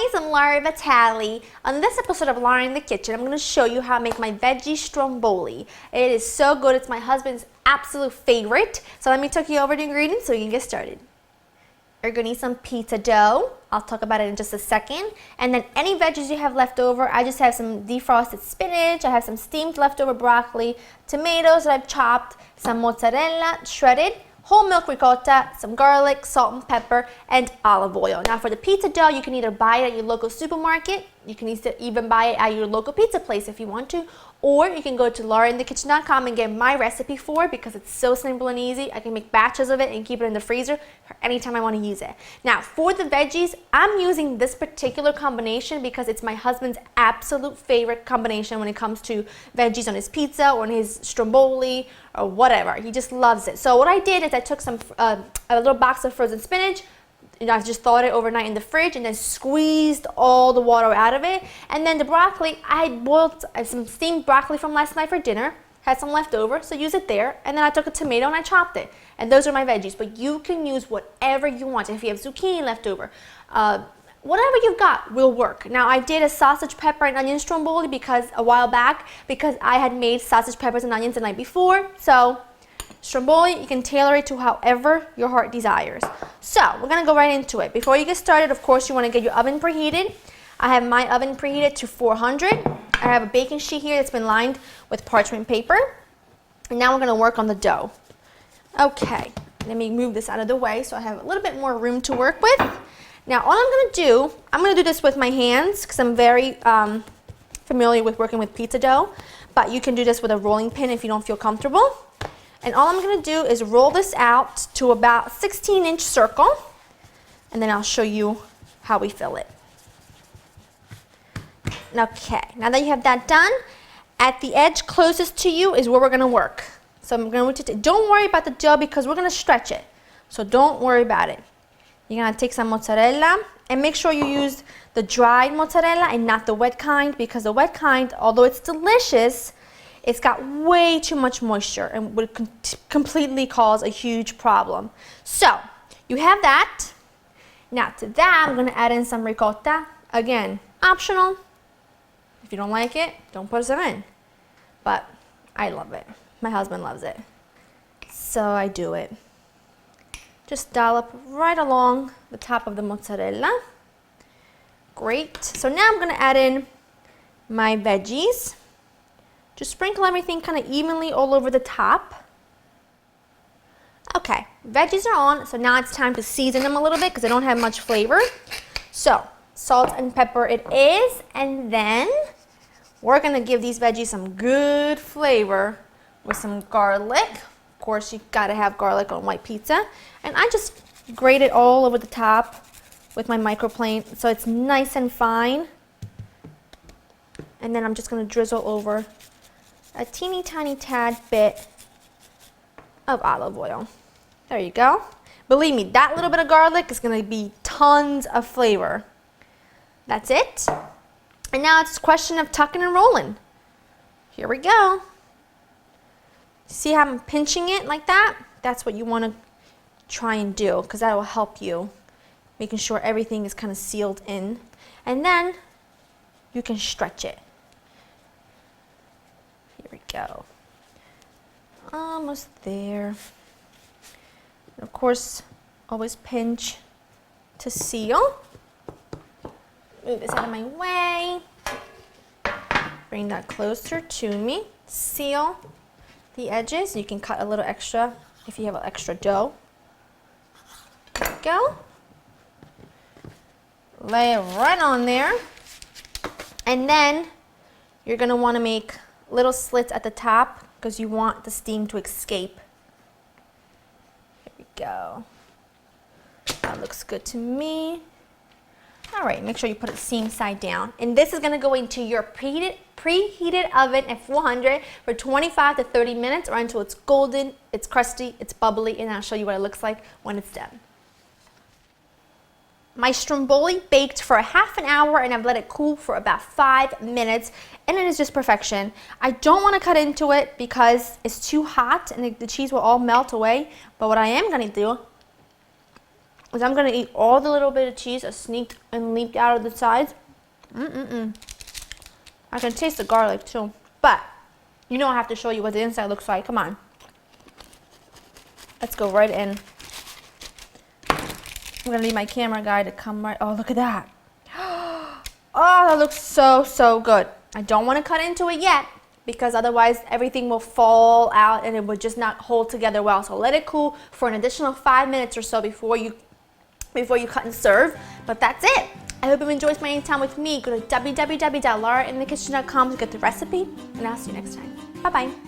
guys, I'm Laura Vitale. On this episode of Laura in the Kitchen, I'm going to show you how to make my veggie stromboli. It is so good. It's my husband's absolute favorite. So let me take you over the ingredients so you can get started. You're going to need some pizza dough. I'll talk about it in just a second. And then any veggies you have left over, I just have some defrosted spinach, I have some steamed leftover broccoli, tomatoes that I've chopped, some mozzarella shredded, whole milk ricotta, some garlic, salt and pepper, and olive oil. Now for the pizza dough, you can either buy it at your local supermarket, you can even buy it at your local pizza place if you want to, or you can go to laurainthekitchen.com and get my recipe for it because it's so simple and easy. I can make batches of it and keep it in the freezer for any time I want to use it. Now for the veggies, I'm using this particular combination because it's my husband's absolute favorite combination when it comes to veggies on his pizza or on his stromboli or whatever. He just loves it. So what I did is I took a little box of frozen spinach. I just thawed it overnight in the fridge and then squeezed all the water out of it. And then the broccoli, I boiled some steamed broccoli from last night for dinner, had some left over, so use it there. And then I took a tomato and I chopped it. And those are my veggies, but you can use whatever you want. If you have zucchini left over, whatever you've got will work. Now I did a sausage, pepper, and onion stromboli a while back because I had made sausage, peppers, and onions the night before. So stromboli, you can tailor it to however your heart desires. So we're gonna go right into it. Before you get started, of course, you wanna get your oven preheated. I have my oven preheated to 400. I have a baking sheet here that's been lined with parchment paper. And now we're gonna work on the dough. Okay, let me move this out of the way so I have a little bit more room to work with. Now all I'm gonna do this with my hands because I'm very familiar with working with pizza dough, but you can do this with a rolling pin if you don't feel comfortable. And all I'm going to do is roll this out to about 16-inch circle, and then I'll show you how we fill it. Okay, now that you have that done, at the edge closest to you is where we're going to work. So I'm going to don't worry about the dough because we're going to stretch it. So don't worry about it. You're going to take some mozzarella and make sure you use the dried mozzarella and not the wet kind because the wet kind, although it's delicious, it's got way too much moisture and would completely cause a huge problem. So you have that. Now to that, I'm going to add in some ricotta. Again, optional. If you don't like it, don't put some in. But I love it. My husband loves it. So I do it. Just dollop right along the top of the mozzarella. Great. So now I'm going to add in my veggies. Just sprinkle everything kind of evenly all over the top. Okay, veggies are on, so now it's time to season them a little bit because they don't have much flavor. So, salt and pepper it is, and then we're going to give these veggies some good flavor with some garlic. Of course, you got to have garlic on white pizza. And I just grate it all over the top with my microplane so it's nice and fine. And then I'm just going to drizzle over a teeny tiny tad bit of olive oil. There you go. Believe me, that little bit of garlic is going to be tons of flavor. That's it. And now it's a question of tucking and rolling. Here we go. See how I'm pinching it like that? That's what you want to try and do because that will help you, making sure everything is kind of sealed in. And then you can stretch it. Here we go. Almost there. And of course, always pinch to seal. Move this out of my way. Bring that closer to me. Seal the edges. You can cut a little extra if you have extra dough. There we go. Lay it right on there. And then you're going to want to make little slits at the top because you want the steam to escape. Here we go. That looks good to me. All right, make sure you put it seam side down. And this is going to go into your preheated oven at 400 for 25 to 30 minutes or until it's golden, it's crusty, it's bubbly, and I'll show you what it looks like when it's done. My stromboli baked for a half an hour and I've let it cool for about 5 minutes and it is just perfection. I don't want to cut into it because it's too hot and the cheese will all melt away, but what I am going to do is I'm gonna eat all the little bit of cheese that sneaked and leaked out of the sides. I can taste the garlic too, but you know I have to show you what the inside looks like. Come on. Let's go right in. I'm gonna need my camera guy to come right. Oh, look at that. Oh, that looks so, so good. I don't want to cut into it yet because otherwise everything will fall out and it would just not hold together well. So let it cool for an additional 5 minutes or so before you cut and serve. But that's it. I hope you enjoyed spending time with me. Go to www.laurainthekitchen.com to get the recipe, and I'll see you next time. Bye-bye.